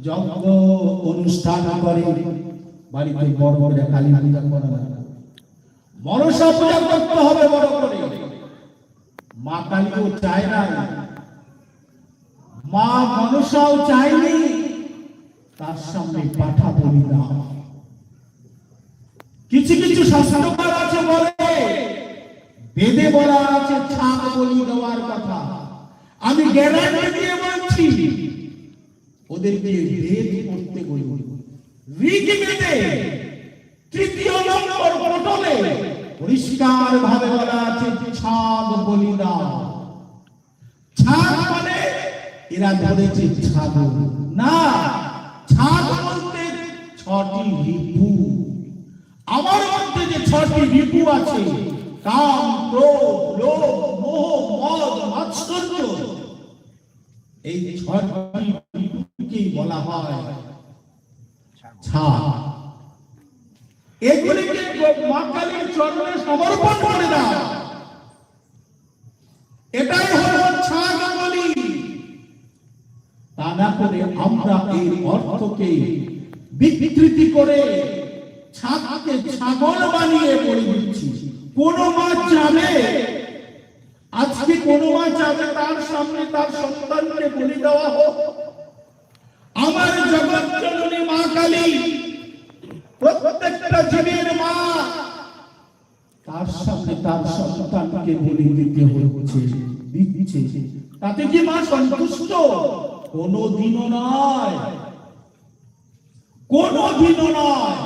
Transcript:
যজ্ঞ অনুষ্ঠান করে, বাড়িতে বড় করে কালী পূজা করা না, মনসা পূজা করতে হবে বড় করে। মা কালীও চায় না, মা মনসাও চায়নি তার সামনে পাঠা বলি না। কিছু কিছু শাস্ত্রকার আছে বলে, বেদে বলা আছে ছাগ বলি দেওয়ার কথা। আমি গ্যারান্টি দিয়ে বলছি, ওদেরকে বেদ পড়তে বলবো। ঋগ্বেদে তৃতীয় নম্বর পটলে পরিষ্কার ভাবে বলা আছে ছাগ বলি দাও। ছাগ মানে এরা ধরেছে ছাগল না, ছাগ বলতে ছটি রিপু। আমার মধ্যে যে ছটি রিপু আছে, কাম, ক্রোধ, লোভ, মোহ, মদ, মাৎসর্য, এই ছটি রিপুকেই বলা হয় ছাগ। এগুলিকে মা কালীর চরণে সমর্পণ করে দাও, এটাই হলো ছাগ বলি। তা না করে আমরা এই অর্থকে বিকৃতি করে ছাগকে ছাগল বানিয়ে বলি দিচ্ছি। কোন মা চাবে, আজকে কোন মা চাবে তার সামনে তার সন্তানকে বলি দেওয়া হোক? আমার জগৎ জননী মা কালী প্রত্যেকটা জীবের মা, তার সামনে তার সন্তানকে বলি দিতে হচ্ছে, দিচ্ছে। তাতে কি মা সন্তুষ্ট? কোনদিনও নয়, কোনদিনও নয়।